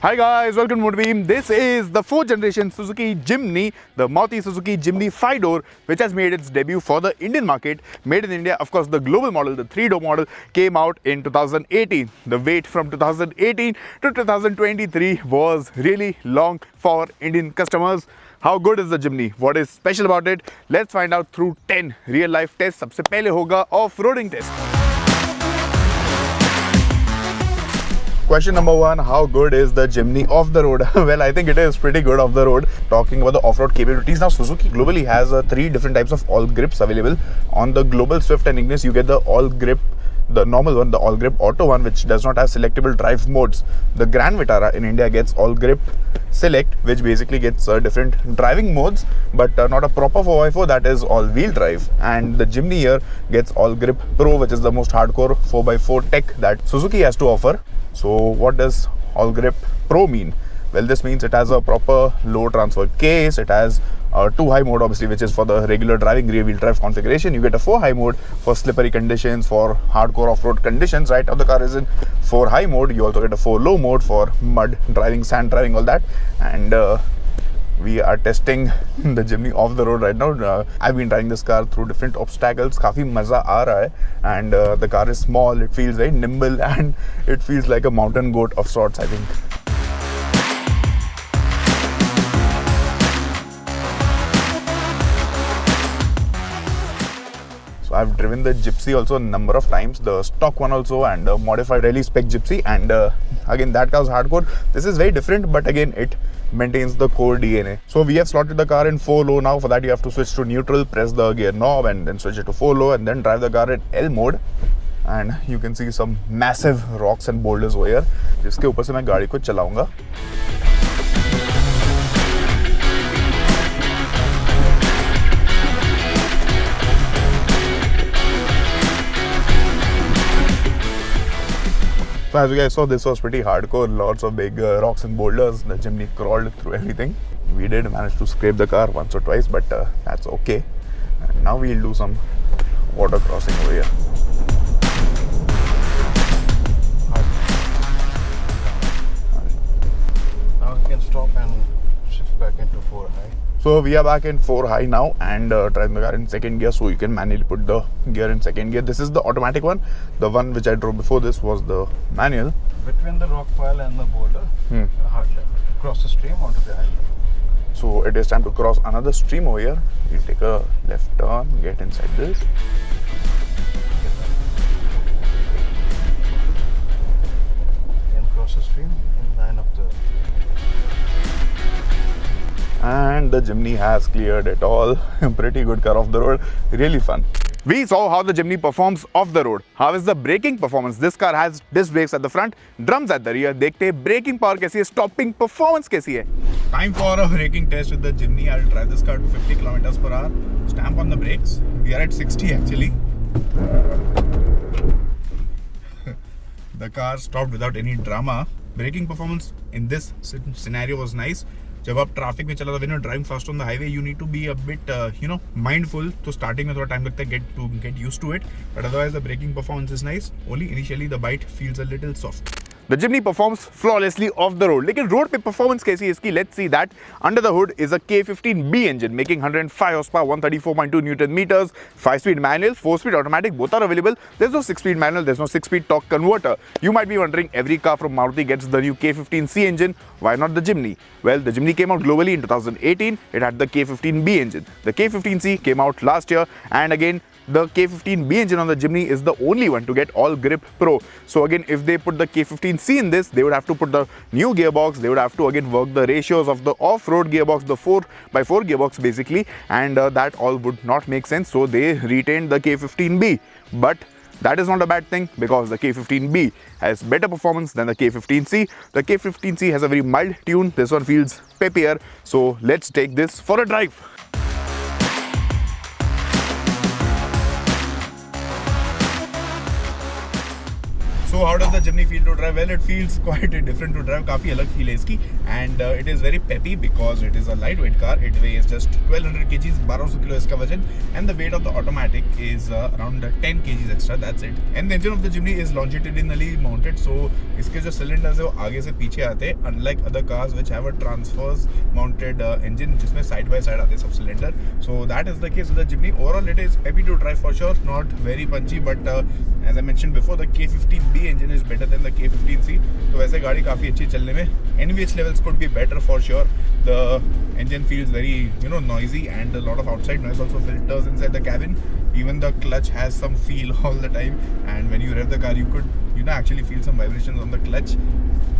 Hi guys, welcome to Motorbeam. This is the 4th generation Suzuki Jimny, the Maruti Suzuki Jimny 5-door, which has made its debut for the Indian market. Made in India, of course, the global model, the 3-door model, came out in 2018. The wait from 2018 to 2023 was really long for Indian customers. How good is the Jimny? What is special about it? Let's find out through 10 real life tests. सबसे पहले होगा off-roading test. Question number 1, how good is the Jimny off the road? Well, I think it is pretty good off the road. Talking about the off-road capabilities, now Suzuki globally has 3 different types of all grips available. On the global Swift and Ignis, you get the all grip, the normal one, the all grip auto one, which does not have selectable drive modes. The Grand Vitara in India gets all grip select, which basically gets different driving modes, but not a proper 4x4, that is all wheel drive. And the Jimny here gets all grip pro, which is the most hardcore 4x4 tech that Suzuki has to offer. So what does all grip pro mean? Well, this means it has a proper low transfer case. It has 2 high mode, obviously, which is for the regular driving rear wheel drive configuration. You get a 4 high mode for slippery conditions, for hardcore off-road conditions. Right now the car is in 4 high mode. You also get a 4 low mode for mud driving, sand driving, all that. And we are testing the Jimny off the road right now. I've been driving this car through different obstacles. काफी मजा आ रहा है, and the car is small. It feels very nimble, and it feels like a mountain goat of sorts, I think. So I've driven the Gypsy also a number of times, the stock one also, and modified rally spec Gypsy, and again that car's hardcore. This is very different, but again it maintains the core DNA. So we have slotted the car in 4 low now. For that you have to switch to neutral, press the gear knob, and then switch it to 4 low, and then drive the car in L mode. And you can see some massive rocks and boulders over here, जिसके ऊपर से मैं गाड़ी को चलाऊंगा. So as you guys saw, this was pretty hardcore, lots of big rocks and boulders. The Jimny crawled through everything. We did manage to scrape the car once or twice, but that's okay. And now we'll do some water crossing over here. Now you can stop and shift back into 4 high. So we are back in 4 high now, and driving the car in 2nd gear, so you can manually put the gear in 2nd gear. This is the automatic one. The one which I drove before this was the manual. Between the rock pile and the boulder, hard left. Cross the stream onto the highway. So it is time to cross another stream over here. You take a left turn, get inside this. Then cross the stream in line of the... And the Jimny has cleared it all. Pretty good car off the road, really fun. We saw how the Jimny performs off the road. How is the braking performance? This car has disc brakes at the front, drums at the rear. देखते हैं braking power कैसी है, stopping performance कैसी है. Time for a braking test with the Jimny. I'll drive this car to 50 kilometers per hour. Stamp on the brakes. We are at 60 actually. The car stopped without any drama. Braking performance in this scenario was nice. जब आप traffic में चला था, when you're driving fast on the highway, you need to be a bit mindful. तो starting में थोड़ा time लगता है get used to it, but otherwise the braking performance is nice. Only initially the bite feels a little soft. The Jimny performs flawlessly off the road. लेकिन road पे performance कैसी है इसकी? Let's see that. Under the hood is a K15B engine making 105 horsepower, 134.2 Newton meters, 5-speed manual, 4-speed automatic. Both are available. There's no 6-speed manual. There's no 6-speed torque converter. You might be wondering, every car from Maruti gets the new K15C engine. Why not the Jimny? Well, the Jimny came out globally in 2018. It had the K15B engine. The K15C came out last year, and again, the K15B engine on the Jimny is the only one to get all grip pro. So again, if they put the K15C in this, they would have to put the new gearbox. They would have to again work the ratios of the off-road gearbox, the 4x4 gearbox basically, and that all would not make sense. So they retained the K15B, but that is not a bad thing, because the K15B has better performance than the K15C. The K15C has a very mild tune. This one feels peppier. So let's take this for a drive. So So how does the Jimny feel to drive? Well, it feels quite different to drive. काफी अलग feel है इसकी, and it is very peppy because it is a lightweight car. It weighs just 1200 kgs, 1200 kilo इसका वजन, and the weight of the automatic is around 10 kgs extra. That's it. And the engine of the Jimny is longitudinally mounted, so इसके जो cylinders है वो आगे से पीछे आते हैं, unlike other cars which have a transverse mounted engine जिसमें side by side आते हैं सब cylinder. So that is the case with the Jimny. Overall, it is peppy to drive for sure. Not very punchy, but as I mentioned before, the K15B engine is better than the K15C. तो वैसे गाड़ी काफ़ी अच्छी चलने में. NVH levels could be better for sure. The engine feels very, noisy, and a lot of outside noise also filters inside the cabin. Even the clutch has some feel all the time, and when you rev the car, you could, actually feel some vibrations on the clutch.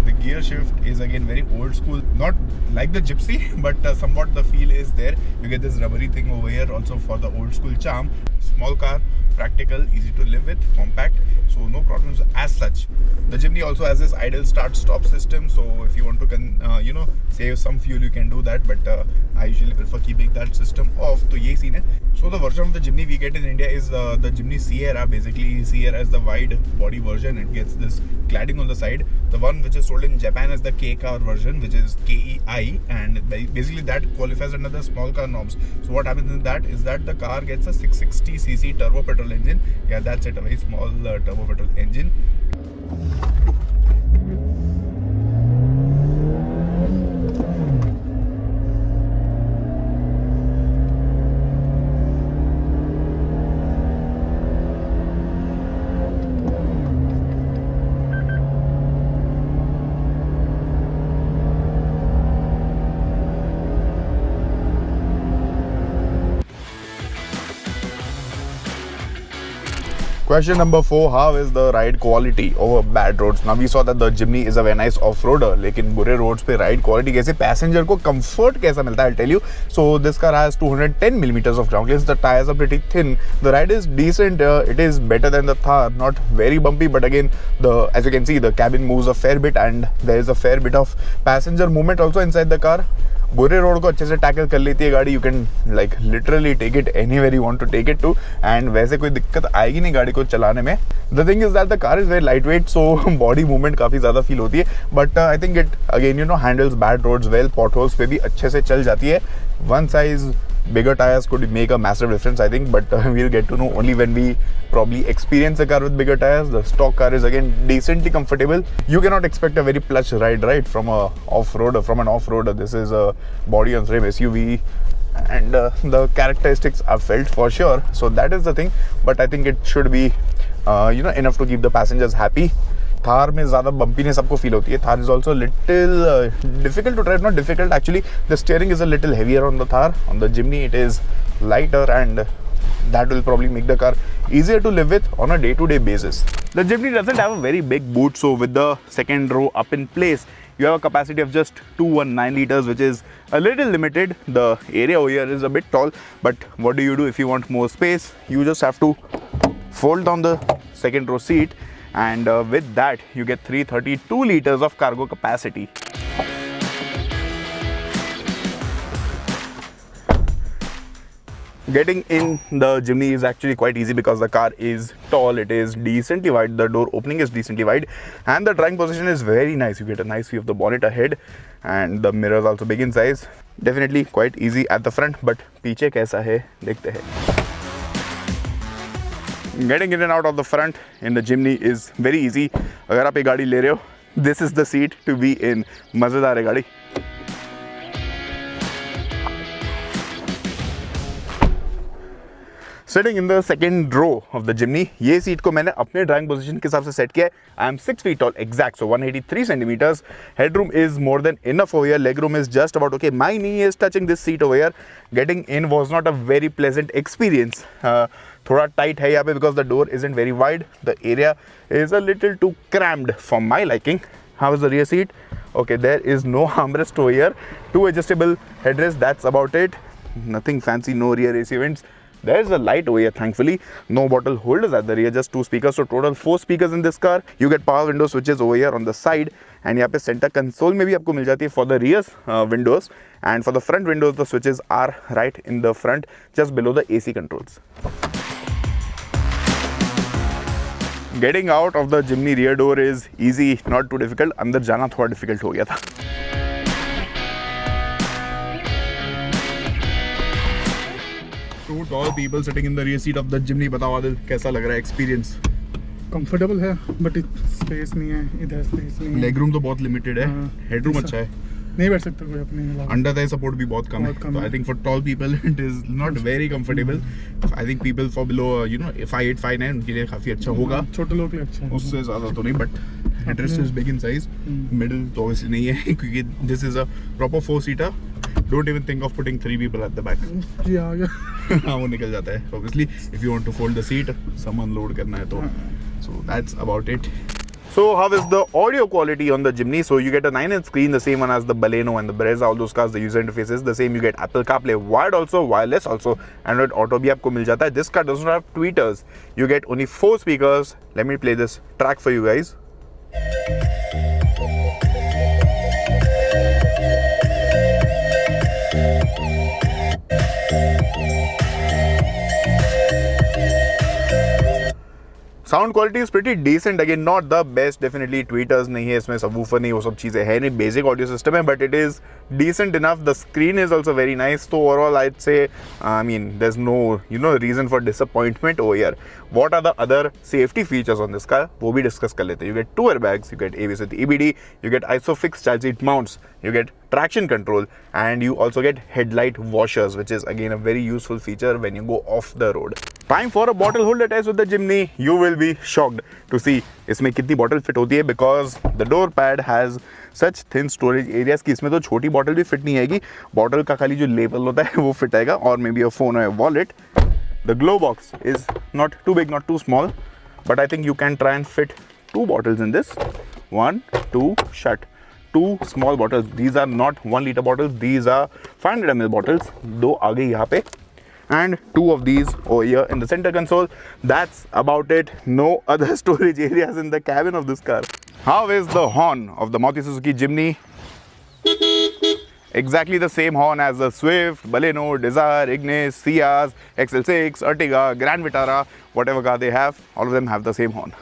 The gear shift is again very old school, not like the Gypsy, but somewhat the feel is there. You get this rubbery thing over here also for the old school charm. Small car, practical, easy to live with, compact, so no problems as such. The Jimny also has this idle start stop system, so if you want to save some fuel, you can do that, but I usually prefer keeping that system off. So ye scene hai. So the version of the Jimny we get in India is the Jimny Sierra. Basically, Sierra is the wide body version. It gets this cladding on the side. The one which is sold in Japan is the K car version, which is KEI, and basically that qualifies under the small car norms. So what happens in that is that the car gets a 660cc turbo petrol engine. Yeah, that's it, a very small turbo petrol engine. Question number 4, how is the ride quality over bad roads? Now we saw that the Jimny is a very nice off-roader, लेकिन बुरे roads पे ride quality कैसे, passenger को comfort कैसा मिलता है, I'll tell you. So this car has 210 millimeters of ground clearance. The tires are pretty thin. The ride is decent. It is better than the Thar, not very bumpy, but again, as you can see, the cabin moves a fair bit, and there is a fair bit of passenger movement also inside the car. बुरे road को अच्छे से tackle कर लेती है गाड़ी. You can like literally take it anywhere you want to take it to, and वैसे कोई दिक्कत आएगी नहीं गाड़ी को चलाने में. The thing is that the car is very lightweight, so body movement काफ़ी ज़्यादा फील होती है, but I think it again handles bad roads well. Potholes पे भी अच्छे से चल जाती है. One size bigger tires could make a massive difference, I think, but we'll get to know only when we probably experience a car with bigger tires. The stock car is again decently comfortable. You cannot expect a very plush ride, right, from an off-roader. This is a body on frame SUV, and the characteristics are felt for sure. So that is the thing, but I think it should be enough to keep the passengers happy. Thar में ज़्यादा bumpiness आपको feel होती है. Thar is also little difficult to drive, not difficult actually. The steering is a little heavier on the Thar. On the Jimny it is lighter, and that will probably make the car easier to live with on a day-to-day basis. The Jimny doesn't have a very big boot, so with the second row up in place, you have a capacity of just 219 liters, which is a little limited. The area over here is a bit tall, but what do you do if you want more space? You just have to fold down the second row seat, and with that you get 332 liters of cargo capacity. Getting in the Jimny is actually quite easy because the car is tall, it is decently wide, the door opening is decently wide, and the driving position is very nice. You get a nice view of the bonnet ahead, and the mirrors also big in size. Definitely quite easy at the front, but पीछे कैसा है देखते हैं. Getting in and out of the front in the Jimny is very easy. अगर आप ये गाड़ी ले रहे हो, this is the seat to be in. मज़ेदार है गाड़ी. Sitting in the second row of the Jimny, ये सीट को मैंने अपने ड्राइविंग पोजीशन के हिसाब से सेट किया है. I am 6 feet tall exact, so 183 centimeters. Headroom is more than enough over here. Legroom is just about okay. My knee is touching this seat over here. Getting in was not a very pleasant experience. थोड़ा tight है यहाँ पे because the door isn't very wide. The area is a little too cramped for my liking. How is the rear seat? Okay, there is no armrest over here. 2 adjustable headrests. That's about it. Nothing fancy. No rear AC vents. There's a light over here, thankfully. No bottle holders at the rear, just 2 speakers. So total 4 speakers in this car. You get power window switches over here on the side. And यहाँ पे center console में भी आपको मिल जाती है for the rear windows. And for the front windows, the switches are right in the front, just below the AC controls. Getting out of the Jimny rear door is easy, not too difficult. अंदर जाना थोड़ा difficult हो गया था. Two tall people sitting in the rear seat of the Jimny. बताओ आदिल कैसा लग रहा है experience? कंफर्टेबल है बट स्पेस नहीं है, इधर स्पेस नहीं है. लेग रूम तो बहुत लिमिटेड है. हेडरूम अच्छा है. नहीं बैठ सकता कोई अपने अलावा. अंडर थाई सपोर्ट भी बहुत कम है. तो I think for tall people it is not very comfortable. I think people for below 5'8", 5'9" उनके लिए काफी अच्छा होगा. छोटे लोग के लिए अच्छा है. उससे ज्यादा तो नहीं but headrest is big in size. Middle तो ऑब्वियसली नहीं है क्योंकि this is a proper 4-seater. Don't even think of putting 3 people at the back. जी आ गया. हाँ वो निकल जाता है obviously. If you want to fold the seat सामान लोड करना है तो. So that's about it. So how is the audio quality on the Jimny? So you get a 9-inch screen, the same one as the Baleno and the Brezza. All those cars, the user interface is the same. You get Apple CarPlay, wired also, wireless also, Android Auto भी आपको मिल जाता है. This car does not have tweeters. You get only 4 speakers. Let me play this track for you guys. Sound quality is pretty decent. Again not the best, definitely tweeters नहीं है इसमें, subwoofer नहीं, वो सब चीज़ें है नहीं. बेसिक ऑडियो सिस्टम है but it is decent enough. The screen is also very nice. तो overall I say I mean there is no reason for disappointment over here. What are the other safety features on this car वो भी discuss कर लेते हैं. You get 2 airbags, you get ABS with EBD, you get ISOFIX child seat mounts, you get traction control, and you also get headlight washers, which is again a very useful feature when you go off the road. Time for a bottle holder test with the Jimny. You will be shocked to see इसमें कितनी bottle fit होती है because the door pad has such thin storage areas कि इसमें तो छोटी bottle भी fit नहीं आएगी. बॉटल का खाली जो लेबल होता है वो फिट आएगा और may be a phone or a wallet. The glove box is not too big, not too small, but I think you can try and fit 2 bottles in this. 1, 2, shut. 2 small bottles. These are not 1 liter bottles. These are 500 ml bottles. 2 आ गई यहाँ पे. And 2 of these over here in the center console. That's about it. No other storage areas in the cabin of this car. How is the horn of the Maruti Suzuki Jimny? Exactly the same horn as the Swift, Baleno, Dzire, Ignis, Ciaz, XL6, Ertiga, Grand Vitara, whatever car they have, all of them have the same horn.